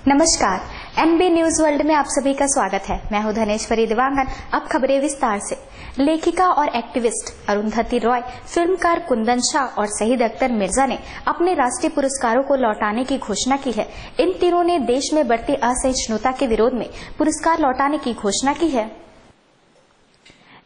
नमस्कार, MB news world में आप सभी का स्वागत है। मैं हूं धनेश्वरी दिवांगन। अब खबरें विस्तार से। लेखिका और एक्टिविस्ट अरुंधति रॉय, फिल्मकार कुंदन शाह और शहीद अख्तर मिर्जा ने अपने राष्ट्रीय पुरस्कारों को लौटाने की घोषणा की है। इन तीनों ने देश में बढ़ती असहिष्णुता के विरोध में पुरस्कार लौटाने की घोषणा की है।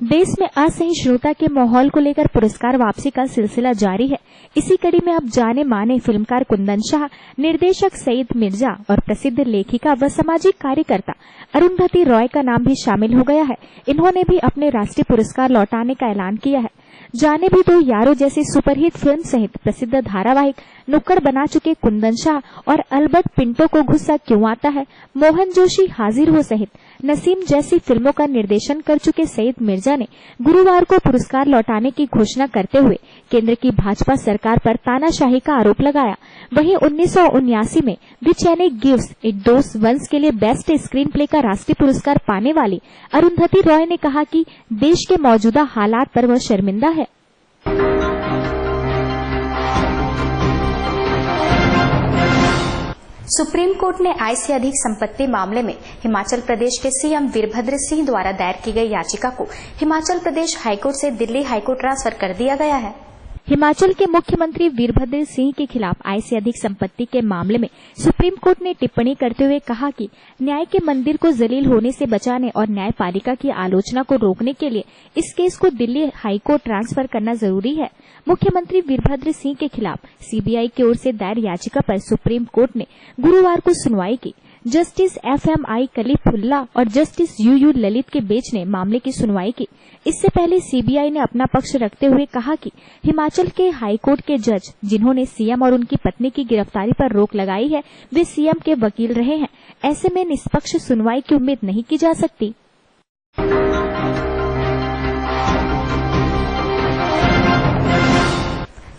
देश में असहिष्णुता के माहौल को लेकर पुरस्कार वापसी का सिलसिला जारी है। इसी कड़ी में अब जाने माने फिल्मकार कुंदन शाह, निर्देशक सईद मिर्जा और प्रसिद्ध लेखिका व सामाजिक कार्यकर्ता अरुंधति रॉय का नाम भी शामिल हो गया है। इन्होंने भी अपने राष्ट्रीय पुरस्कार लौटाने का ऐलान किया है। जाने भी दो यारो जैसी सुपरहिट फिल्म सहित प्रसिद्ध धारावाहिक नुक्कड़ बना चुके कुंदन शाह और अल्बर्ट पिंटो को गुस्सा क्यों आता है, मोहन जोशी हाजिर हो सहित नसीम जैसी फिल्मों का निर्देशन कर चुके सईद मिर्जा ने गुरुवार को पुरस्कार लौटाने की घोषणा करते हुए केंद्र की भाजपा सरकार पर तानाशाही का आरोप लगाया। वहीं 1979 में the Chennai gives it those once के लिए बेस्ट स्क्रीन प्ले का राष्ट्रीय पुरस्कार पाने वाली अरुंधति रॉय ने कहा कि देश के मौजूदा हालात पर वह शर्मिंदा है। सुप्रीम कोर्ट ने आय से अधिक संपत्ति मामले में हिमाचल प्रदेश के सीएम वीरभद्र सिंह द्वारा दायर की गई याचिका को हिमाचल प्रदेश हाईकोर्ट से दिल्ली हाईकोर्ट ट्रांसफर कर दिया गया है। हिमाचल के मुख्यमंत्री वीरभद्र सिंह के खिलाफ आय से अधिक संपत्ति के मामले में सुप्रीम कोर्ट ने टिप्पणी करते हुए कहा कि न्याय के मंदिर को जलील होने से बचाने और न्यायपालिका की आलोचना को रोकने के लिए इस केस को दिल्ली हाईकोर्ट ट्रांसफर करना जरूरी है। मुख्यमंत्री वीरभद्र सिंह के खिलाफ सीबीआई की ओर से दायर याचिका पर सुप्रीम कोर्ट ने गुरुवार को सुनवाई की। जस्टिस एफएमआई कलीफुल्ला और जस्टिस यूयू ललित के बेंच ने मामले की सुनवाई की। इससे पहले सीबीआई ने अपना पक्ष रखते हुए कहा कि हिमाचल के हाईकोर्ट के जज जिन्होंने सीएम और उनकी पत्नी की गिरफ्तारी पर रोक लगाई है, वे सीएम के वकील रहे हैं। ऐसे में निष्पक्ष सुनवाई की उम्मीद नहीं की जा सकती।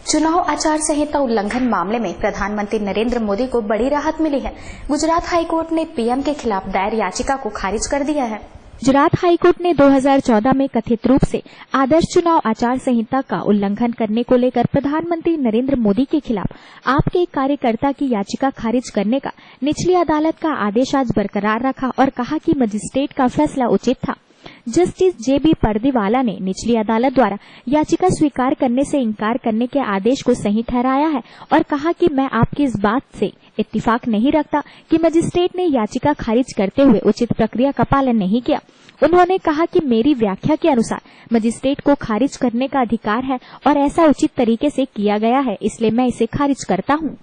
चुनाव आचार संहिता उल्लंघन मामले में प्रधानमंत्री नरेंद्र मोदी को बड़ी राहत मिली है। गुजरात हाईकोर्ट ने पीएम के खिलाफ दायर याचिका को खारिज कर दिया है। गुजरात हाईकोर्ट ने 2014 में कथित रूप से आदर्श चुनाव आचार संहिता का उल्लंघन करने को लेकर प्रधानमंत्री नरेंद्र मोदी के खिलाफ आपके एक कार्यकर्ता की याचिका खारिज करने का निचली अदालत का आदेश आज बरकरार रखा और कहा कि मजिस्ट्रेट का फैसला उचित था। जस्टिस जेबी पर्दीवाला ने निचली अदालत द्वारा याचिका स्वीकार करने से इनकार करने के आदेश को सही ठहराया है और कहा कि मैं आपकी इस बात से इत्तेफाक नहीं रखता कि मजिस्ट्रेट ने याचिका खारिज करते हुए उचित प्रक्रिया का पालन नहीं किया। उन्होंने कहा कि मेरी व्याख्या के अनुसार मजिस्ट्रेट को खारिज करने का अधिकार है और ऐसा उचित तरीके से किया गया है, इसलिए मैं इसे खारिज करता हूँ।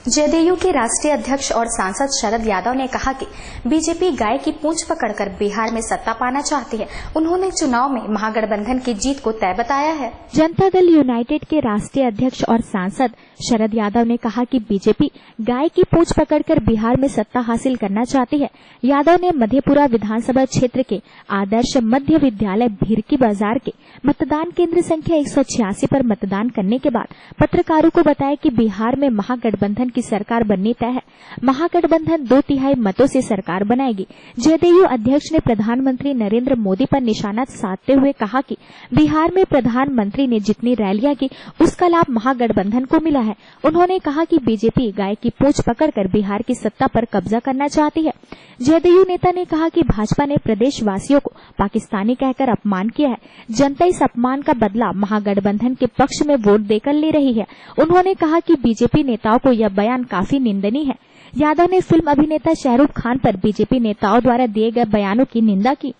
जदयू के राष्ट्रीय अध्यक्ष और सांसद शरद यादव ने कहा कि बीजेपी गाय की पूंछ पकड़कर बिहार में सत्ता पाना चाहती है। उन्होंने चुनाव में महागठबंधन की जीत को तय बताया है। जनता दल यूनाइटेड के राष्ट्रीय अध्यक्ष और सांसद शरद यादव ने कहा कि बीजेपी गाय की पूंछ पकड़कर बिहार में सत्ता हासिल करना चाहती है। यादव ने मधेपुरा विधानसभा क्षेत्र के आदर्श मध्य विद्यालय भीरकी बाजार के मतदान केंद्र संख्या 186 पर मतदान करने के बाद पत्रकारों को बताया कि बिहार में महागठबंधन की सरकार बननी तय है। महागठबंधन 2/3 मतों से सरकार बनाएगी। जदयू अध्यक्ष ने प्रधानमंत्री नरेंद्र मोदी पर निशाना साधते हुए कहा कि बिहार में प्रधानमंत्री ने जितनी रैलियां की उसका लाभ महागठबंधन को मिला है। उन्होंने कहा कि बीजेपी गाय की पूंछ पकड़कर बिहार की सत्ता पर कब्जा करना चाहती है। जदयू नेता ने कहा कि भाजपा ने प्रदेशवासियों को पाकिस्तानी कहकर अपमान किया है। जनता इस अपमान का बदला महागठबंधन के पक्ष में वोट देकर ले रही है। उन्होंने कहा कि बीजेपी नेताओं को यह बयान काफी निंदनीय है। यादव ने फिल्म अभिनेता शाहरुख खान पर बीजेपी नेताओं द्वारा दिए गए बयानों की निंदा की।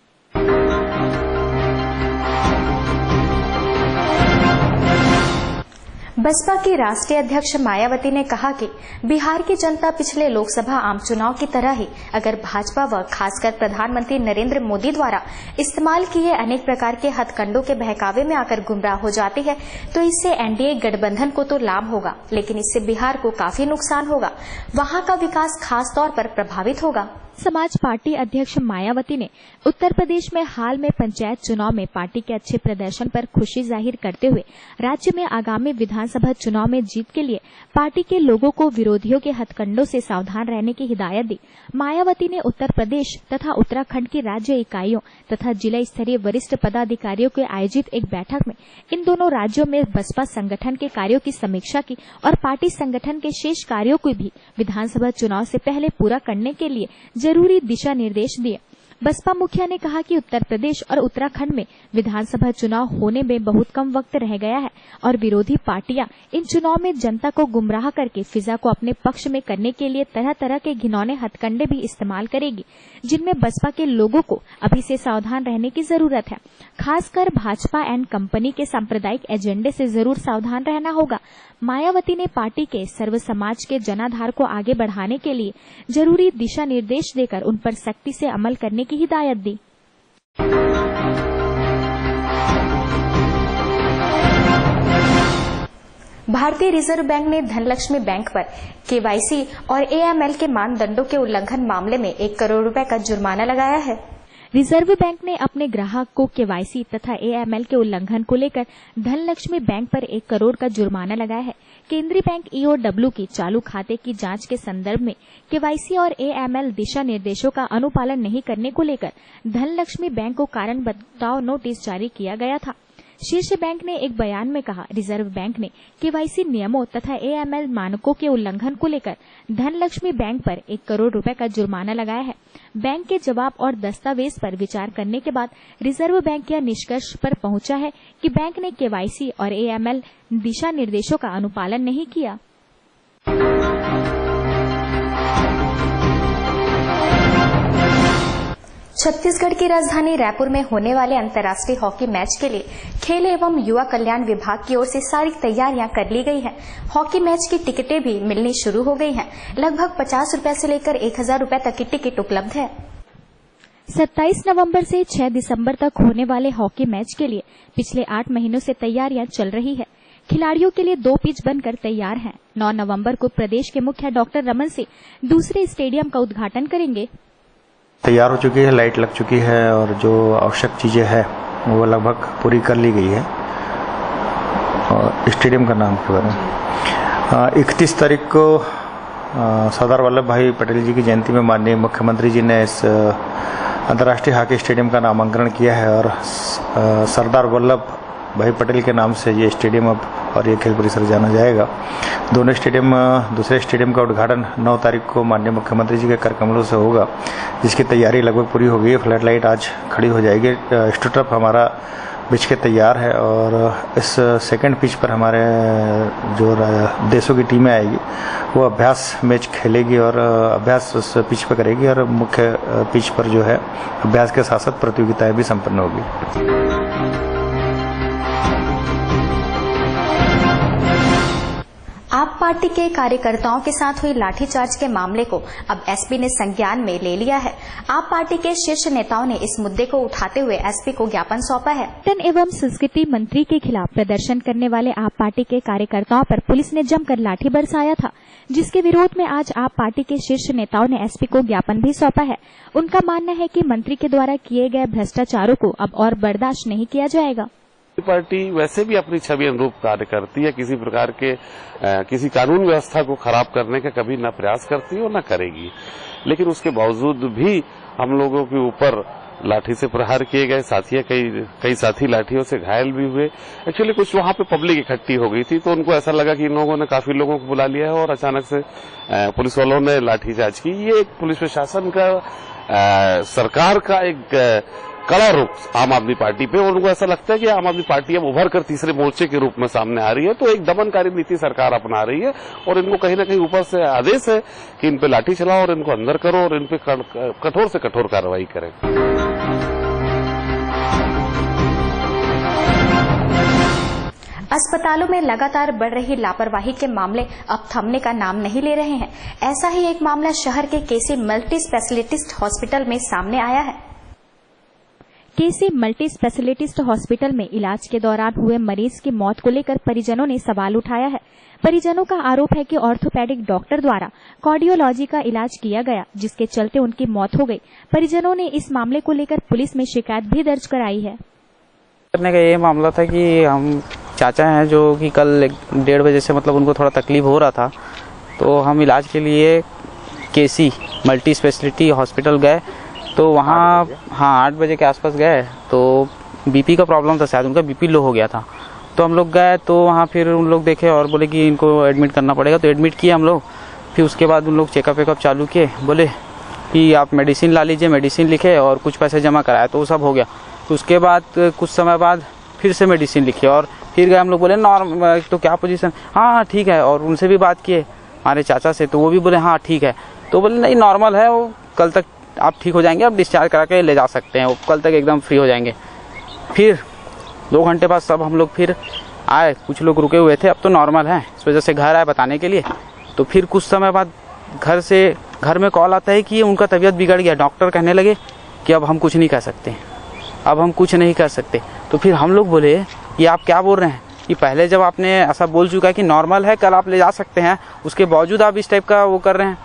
बसपा की राष्ट्रीय अध्यक्ष मायावती ने कहा कि बिहार की जनता पिछले लोकसभा आम चुनाव की तरह ही अगर भाजपा व खासकर प्रधानमंत्री नरेंद्र मोदी द्वारा इस्तेमाल किए अनेक प्रकार के हथकंडों के बहकावे में आकर गुमराह हो जाती है तो इससे एनडीए गठबंधन को तो लाभ होगा, लेकिन इससे बिहार को काफी नुकसान होगा। वहां का विकास खास तौर पर प्रभावित होगा। समाज पार्टी अध्यक्ष मायावती ने उत्तर प्रदेश में हाल में पंचायत चुनाव में पार्टी के अच्छे प्रदर्शन पर खुशी जाहिर करते हुए राज्य में आगामी विधानसभा चुनाव में जीत के लिए पार्टी के लोगों को विरोधियों के हथकंडों से सावधान रहने की हिदायत दी। मायावती ने उत्तर प्रदेश तथा उत्तराखंड की राज्य इकाइयों तथा जिला स्तरीय वरिष्ठ पदाधिकारियों के आयोजित एक बैठक में इन दोनों राज्यों में बसपा संगठन के कार्यों की समीक्षा की और पार्टी संगठन के शेष कार्यों को भी विधानसभा चुनाव से पहले पूरा करने के लिए जरूरी दिशा निर्देश दिए। बसपा मुखिया ने कहा कि उत्तर प्रदेश और उत्तराखंड में विधानसभा चुनाव होने में बहुत कम वक्त रह गया है और विरोधी पार्टियां इन चुनाव में जनता को गुमराह करके फिजा को अपने पक्ष में करने के लिए तरह तरह के घिनौने हथकंडे भी इस्तेमाल करेगी, जिनमें बसपा के लोगों को अभी से सावधान रहने की जरूरत है। खासकर भाजपा एंड कंपनी के सांप्रदायिक एजेंडे से जरूर सावधान रहना होगा। मायावती ने पार्टी के सर्व समाज के जनाधार को आगे बढ़ाने के लिए जरूरी दिशा निर्देश देकर उन पर सख्ती से अमल करने की हिदायत दी। भारतीय रिजर्व बैंक ने धनलक्ष्मी बैंक पर केवाईसी और एएमएल के मानदंडों के उल्लंघन मामले में 1 करोड़ रुपए का जुर्माना लगाया है। रिजर्व बैंक ने अपने ग्राहक को केवाईसी तथा एएमएल के उल्लंघन को लेकर धनलक्ष्मी बैंक पर 1 करोड़ का जुर्माना लगाया है। केंद्रीय बैंक ईओडब्ल्यू की चालू खाते की जांच के संदर्भ में केवाईसी और एएमएल दिशा निर्देशों का अनुपालन नहीं करने को लेकर धनलक्ष्मी बैंक को कारण बताओ नोटिस जारी किया गया था। शीर्ष बैंक ने एक बयान में कहा, रिजर्व बैंक ने केवाईसी नियमों तथा एएमएल मानकों के उल्लंघन को लेकर धनलक्ष्मी बैंक पर 1 करोड़ रुपए का जुर्माना लगाया है। बैंक के जवाब और दस्तावेज पर विचार करने के बाद रिजर्व बैंक यह निष्कर्ष पर पहुंचा है कि बैंक ने केवाईसी और एएमएल दिशा निर्देशों का अनुपालन नहीं किया। छत्तीसगढ़ की राजधानी रायपुर में होने वाले अंतर्राष्ट्रीय हॉकी मैच के लिए खेल एवं युवा कल्याण विभाग की ओर से सारी तैयारियां कर ली गई हैं। हॉकी मैच की टिकटें भी मिलनी शुरू हो गई हैं। लगभग 50 रुपए से लेकर 1000 रुपए तक की टिकट उपलब्ध है। 27 नवंबर से 6 दिसंबर तक होने वाले हॉकी मैच के लिए पिछले 8 महीनों से तैयारियां चल रही है। खिलाड़ियों के लिए 2 पिच बनकर तैयार हैं। 9 नवंबर को प्रदेश के मुखिया डॉक्टर रमन सिंह दूसरे स्टेडियम का उद्घाटन करेंगे। तैयार हो चुकी है, लाइट लग चुकी है और जो आवश्यक चीजें हैं वो लगभग पूरी कर ली गई है। और स्टेडियम का नाम के बारे में 31 तारीख को सरदार वल्लभ भाई पटेल जी की जयंती में माननीय मुख्यमंत्री जी ने इस अंतर्राष्ट्रीय हॉकी स्टेडियम का नामांकन किया है और सरदार वल्लभ भाई पटेल के नाम से ये स्टेडियम अब और ये खेल परिसर जाना जाएगा। दोनों स्टेडियम, दूसरे स्टेडियम का उद्घाटन 9 तारीख को माननीय मुख्यमंत्री जी के कर कमलों से होगा, जिसकी तैयारी लगभग पूरी हो गई है। फ्लड लाइट आज खड़ी हो जाएगी। स्टूटअप हमारा बिछ के तैयार है और इस सेकंड पिच पर हमारे जो देशों की टीमें आएगी वो अभ्यास मैच खेलेगी और अभ्यास उस पिच पर करेगी और मुख्य पिच पर जो है अभ्यास के साथ साथ प्रतियोगिताएं भी संपन्न होगी। आप पार्टी के कार्यकर्ताओं के साथ हुई लाठीचार्ज के मामले को अब एसपी ने संज्ञान में ले लिया है। आप पार्टी के शीर्ष नेताओं ने इस मुद्दे को उठाते हुए एसपी को ज्ञापन सौंपा है। पर्यटन एवं संस्कृति मंत्री के खिलाफ प्रदर्शन करने वाले आप पार्टी के कार्यकर्ताओं पर पुलिस ने जमकर लाठी बरसाया था, जिसके विरोध में आज आप पार्टी के शीर्ष नेताओं ने एसपी को ज्ञापन भी सौंपा है। उनका मानना है कि मंत्री के द्वारा किए गए भ्रष्टाचारों को अब और बर्दाश्त नहीं किया जाएगा। पार्टी वैसे भी अपनी छवि अनुरूप कार्य करती है, किसी प्रकार के किसी कानून व्यवस्था को खराब करने का कभी न प्रयास करती है और न करेगी। लेकिन उसके बावजूद भी हम लोगों के ऊपर लाठी से प्रहार किए गए। कई साथी लाठियों से घायल भी हुए। एक्चुअली कुछ वहां पे पब्लिक इकट्ठी हो गई थी तो उनको ऐसा लगा कि इन लोगों ने काफी लोगों को बुला लिया है और अचानक से पुलिस वालों ने लाठीचार्ज की। ये एक पुलिस प्रशासन का सरकार का एक कड़ा रूप आम आदमी पार्टी पे, और उनको ऐसा लगता है कि आम आदमी पार्टी अब उभर कर तीसरे मोर्चे के रूप में सामने आ रही है। तो एक दमनकारी नीति सरकार अपना रही है और इनको कहीं न कहीं ऊपर से आदेश है कि इन पे लाठी चलाओ और इनको अंदर करो और इन पे कठोर से कठोर कार्रवाई करें। अस्पतालों में लगातार बढ़ रही लापरवाही के मामले अब थमने का नाम नहीं ले रहे हैं। ऐसा ही एक मामला शहर के केसी मल्टी स्पेशलिस्ट हॉस्पिटल में सामने आया है। केसी मल्टी स्पेशलिस्ट हॉस्पिटल में इलाज के दौरान हुए मरीज की मौत को लेकर परिजनों ने सवाल उठाया है। परिजनों का आरोप है कि ऑर्थोपेडिक डॉक्टर द्वारा कार्डियोलॉजी का इलाज किया गया, जिसके चलते उनकी मौत हो गई। परिजनों ने इस मामले को लेकर पुलिस में शिकायत भी दर्ज कराई है। करने का ये मामला था कि हम चाचा हैं जो कि कल 1:30 बजे से मतलब उनको थोड़ा तकलीफ हो रहा था, तो हम इलाज के लिए केसी मल्टी स्पेशलिटी हॉस्पिटल गए। तो वहाँ 8 बजे के आसपास गए तो बीपी का प्रॉब्लम था, शायद उनका बीपी लो हो गया था। तो हम लोग गए तो वहाँ फिर उन लोग देखे और बोले कि इनको एडमिट करना पड़ेगा, तो एडमिट किए हम लोग। फिर उसके बाद उन लोग चेकअप वेकअप चालू किए, बोले कि आप मेडिसिन ला लीजिए, मेडिसिन लिखे और कुछ पैसे जमा कराए, तो वो सब हो गया। तो उसके बाद कुछ समय बाद फिर से मेडिसिन लिखी और फिर गए हम लोग, बोले नॉर्मल तो क्या पोजीशन, हाँ ठीक है। और उनसे भी बात किए हमारे चाचा से, तो वो भी बोले हाँ ठीक है। तो बोले नहीं नॉर्मल है, वो कल तक आप ठीक हो जाएंगे, आप डिस्चार्ज करा के ले जा सकते हैं, वो कल तक एकदम फ्री हो जाएंगे। फिर 2 घंटे बाद सब हम लोग फिर आए, कुछ लोग रुके हुए थे, अब तो नॉर्मल है, इस वजह से घर आए बताने के लिए। तो फिर कुछ समय बाद घर में कॉल आता है कि उनका तबीयत बिगड़ गया। डॉक्टर कहने लगे कि अब हम कुछ नहीं कर सकते, अब हम कुछ नहीं कर सकते। तो फिर हम लोग बोले कि आप क्या बोल रहे हैं, कि पहले जब आपने ऐसा बोल चुका है कि नॉर्मल है, कल आप ले जा सकते हैं, उसके बावजूद आप इस टाइप का वो कर रहे हैं।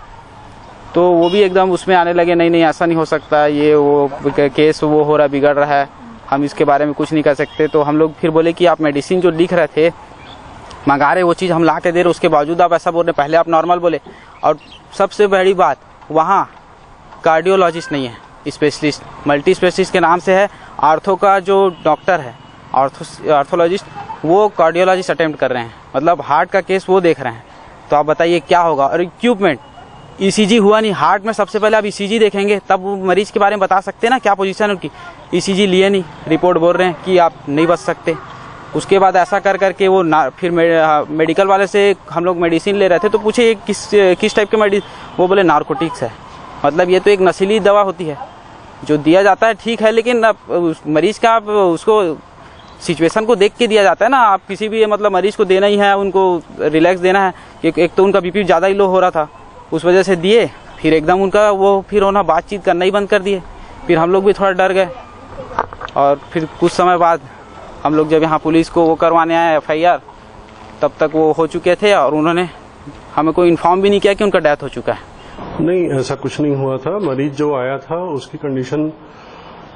तो वो भी एकदम उसमें आने लगे, नहीं ऐसा नहीं हो सकता, ये वो केस वो हो रहा, बिगड़ रहा है, हम इसके बारे में कुछ नहीं कर सकते। तो हम लोग फिर बोले कि आप मेडिसिन जो लिख रहे थे, मंगा रहे, वो चीज़ हम ला के दे रहे, उसके बावजूद आप ऐसा बोल रहे, पहले आप नॉर्मल बोले। और सबसे बड़ी बात, वहाँ कार्डियोलॉजिस्ट नहीं है, स्पेशलिस्ट मल्टी स्पेशलिस्ट के नाम से है। आर्थो का जो डॉक्टर है, आर्थोलॉजिस्ट, वो कार्डियोलॉजिस्ट अटेम्प्ट कर रहे हैं, मतलब हार्ट का केस वो देख रहे हैं। तो आप बताइए क्या होगा। और इक्विपमेंट ईसीजी हुआ नहीं, हार्ट में सबसे पहले आप ईसीजी देखेंगे, तब वो मरीज के बारे में बता सकते हैं ना क्या पोजीशन है उनकी। ईसीजी लिए नहीं, रिपोर्ट बोल रहे हैं कि आप नहीं बच सकते। उसके बाद ऐसा कर करके वो फिर मेडिकल वाले से हम लोग मेडिसिन ले रहे थे, तो पूछे किस टाइप के मेडिसिन, वो बोले नार्कोटिक्स है। मतलब ये तो एक नशीली दवा होती है, जो दिया जाता है ठीक है, लेकिन मरीज का आप उसको सिचुएशन को देख के दिया जाता है ना। आप किसी भी मतलब मरीज को देना ही है, उनको रिलैक्स देना है। एक तो उनका बीपी ज़्यादा ही लो हो रहा था, उस वजह से दिए, फिर एकदम उनका वो फिर होना, बातचीत करना ही बंद कर दिए। फिर हम लोग भी थोड़ा डर गए। और फिर कुछ समय बाद हम लोग जब यहाँ पुलिस को वो करवाने आए FIR, तब तक वो हो चुके थे और उन्होंने हमें कोई इन्फॉर्म भी नहीं किया कि उनका डेथ हो चुका है। नहीं, ऐसा कुछ नहीं हुआ था। मरीज जो आया था उसकी कंडीशन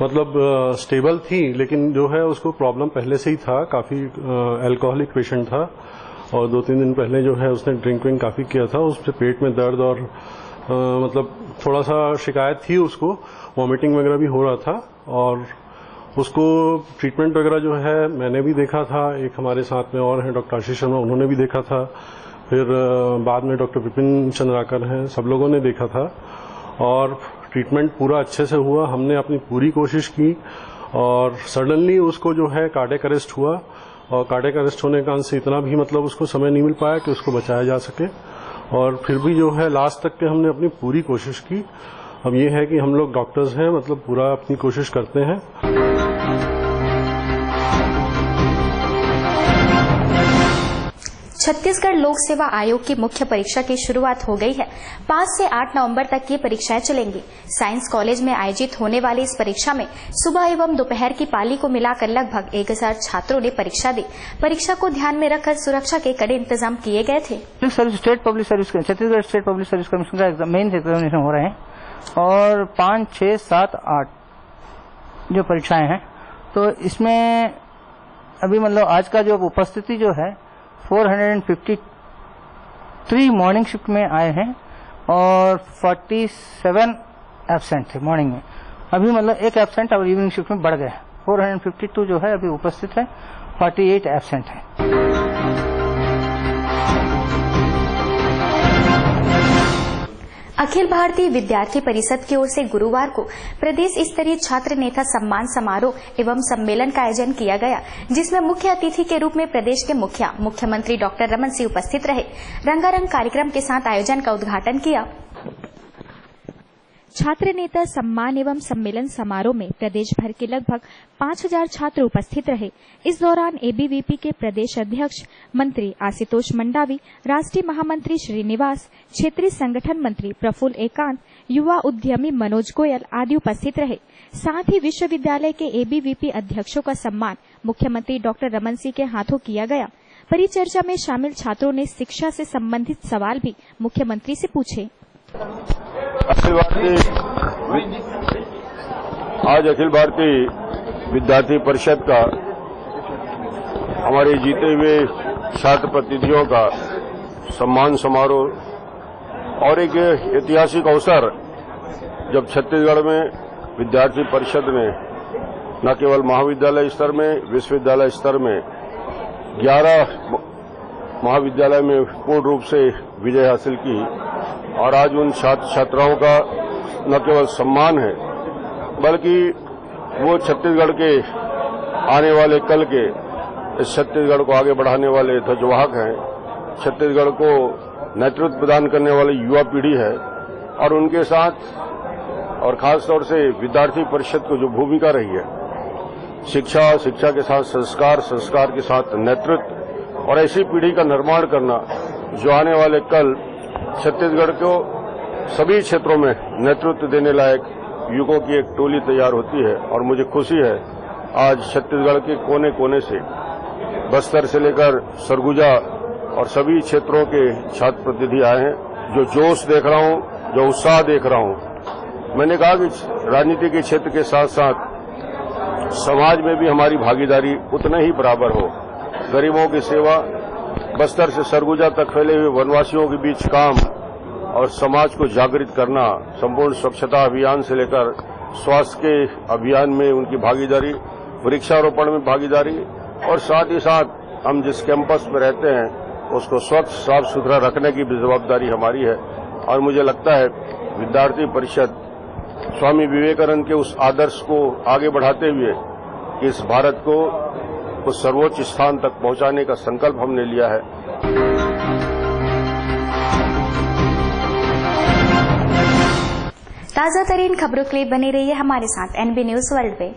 मतलब स्टेबल थी, लेकिन जो है उसको प्रॉब्लम पहले से ही था, काफ़ी अल्कोहलिक पेशेंट था और 2-3 दिन पहले जो है उसने ड्रिंक काफ़ी किया था। उससे पेट में दर्द और मतलब थोड़ा सा शिकायत थी, उसको वॉमिटिंग वगैरह भी हो रहा था। और उसको ट्रीटमेंट वगैरह जो है मैंने भी देखा था, एक हमारे साथ में और हैं डॉक्टर आशीष शर्मा, उन्होंने भी देखा था। फिर बाद में डॉक्टर विपिन चंद्राकर हैं, सब लोगों ने देखा था और ट्रीटमेंट पूरा अच्छे से हुआ। हमने अपनी पूरी कोशिश की और सडनली उसको जो है कार्डियक अरेस्ट हुआ और कार्डियक अरेस्ट होने के कारण से इतना भी मतलब उसको समय नहीं मिल पाया कि उसको बचाया जा सके। और फिर भी जो है लास्ट तक के हमने अपनी पूरी कोशिश की। अब ये है कि हम लोग डॉक्टर्स हैं, मतलब पूरा अपनी कोशिश करते हैं। छत्तीसगढ़ लोक सेवा आयोग की मुख्य परीक्षा की शुरुआत हो गई है। 5 से 8 नवंबर तक ये परीक्षाएं चलेंगी। साइंस कॉलेज में आयोजित होने वाली इस परीक्षा में सुबह एवं दोपहर की पाली को मिलाकर लगभग 1000 छात्रों ने परीक्षा दी। परीक्षा को ध्यान में रखकर सुरक्षा के कड़े इंतजाम किए गए थे। State public service Chhattisgarh state public service commission का मेन एग्जामिनेशन हो रहे हैं और 5, 6, 7, 8 जो परीक्षाएं हैं। तो इसमें अभी मतलब आज का जो उपस्थिति जो है 453 मॉर्निंग शिफ्ट में आए हैं और 47 एब्सेंट थे मॉर्निंग में। अभी मतलब एक एब्सेंट और इवनिंग शिफ्ट में बढ़ गए। 452 जो है अभी उपस्थित है, 48 एब्सेंट है। अखिल भारतीय विद्यार्थी परिषद की ओर से गुरुवार को प्रदेश स्तरीय छात्र नेता सम्मान समारोह एवं सम्मेलन का आयोजन किया गया, जिसमें मुख्य अतिथि के रूप में प्रदेश के मुख्यमंत्री डॉक्टर रमन सिंह उपस्थित रहे। रंगारंग कार्यक्रम के साथ आयोजन का उद्घाटन किया। छात्र नेता सम्मान एवं सम्मेलन समारोह में प्रदेश भर के लगभग 5000 छात्र उपस्थित रहे। इस दौरान एबीवीपी के प्रदेश अध्यक्ष मंत्री आशुतोष मंडावी, राष्ट्रीय महामंत्री श्रीनिवास, क्षेत्रीय संगठन मंत्री प्रफुल्ल एकांत, युवा उद्यमी मनोज गोयल आदि उपस्थित रहे। साथ ही विश्वविद्यालय के एबीवीपी अध्यक्षों का सम्मान मुख्यमंत्री डॉक्टर रमन सिंह के हाथों किया गया। परिचर्चा में शामिल छात्रों ने शिक्षा से संबंधित सवाल भी मुख्यमंत्री से पूछे। आज अखिल भारतीय विद्यार्थी परिषद का हमारे जीते हुए छात्र प्रतिनिधियों का सम्मान समारोह और एक ऐतिहासिक अवसर, जब छत्तीसगढ़ में विद्यार्थी परिषद में न केवल महाविद्यालय स्तर में, विश्वविद्यालय स्तर में 11 महाविद्यालय में पूर्ण रूप से विजय हासिल की और आज उन छात्र छात्राओं का न केवल सम्मान है बल्कि वो छत्तीसगढ़ के आने वाले कल के, इस छत्तीसगढ़ को आगे बढ़ाने वाले ध्वजवाहक हैं। छत्तीसगढ़ को नेतृत्व प्रदान करने वाली युवा पीढ़ी है और उनके साथ और खास तौर से विद्यार्थी परिषद को जो भूमिका रही है, शिक्षा, शिक्षा के साथ संस्कार, संस्कार के साथ नेतृत्व और ऐसी पीढ़ी का निर्माण करना जो आने वाले कल छत्तीसगढ़ को सभी क्षेत्रों में नेतृत्व देने लायक युवकों की एक टोली तैयार होती है। और मुझे खुशी है आज छत्तीसगढ़ के कोने कोने से, बस्तर से लेकर सरगुजा और सभी क्षेत्रों के छात्र प्रतिनिधि आए हैं। जो जोश देख रहा हूं, जो उत्साह देख रहा हूं, मैंने कहा कि राजनीति के क्षेत्र के साथ साथ समाज में भी हमारी भागीदारी उतना ही बराबर हो। गरीबों की सेवा, बस्तर से सरगुजा तक फैले हुए वनवासियों के बीच काम और समाज को जागृत करना, संपूर्ण स्वच्छता अभियान से लेकर स्वास्थ्य के अभियान में उनकी भागीदारी, वृक्षारोपण में भागीदारी और साथ ही साथ हम जिस कैंपस में रहते हैं उसको स्वच्छ साफ सुथरा रखने की भी जवाबदारी हमारी है। और मुझे लगता है विद्यार्थी परिषद स्वामी विवेकानंद के उस आदर्श को आगे बढ़ाते हुए इस भारत को उस सर्वोच्च स्थान तक पहुंचाने का संकल्प हमने लिया है। ताजा तरीन खबरों के लिए बनी रही है हमारे साथ एनबी न्यूज वर्ल्ड पे।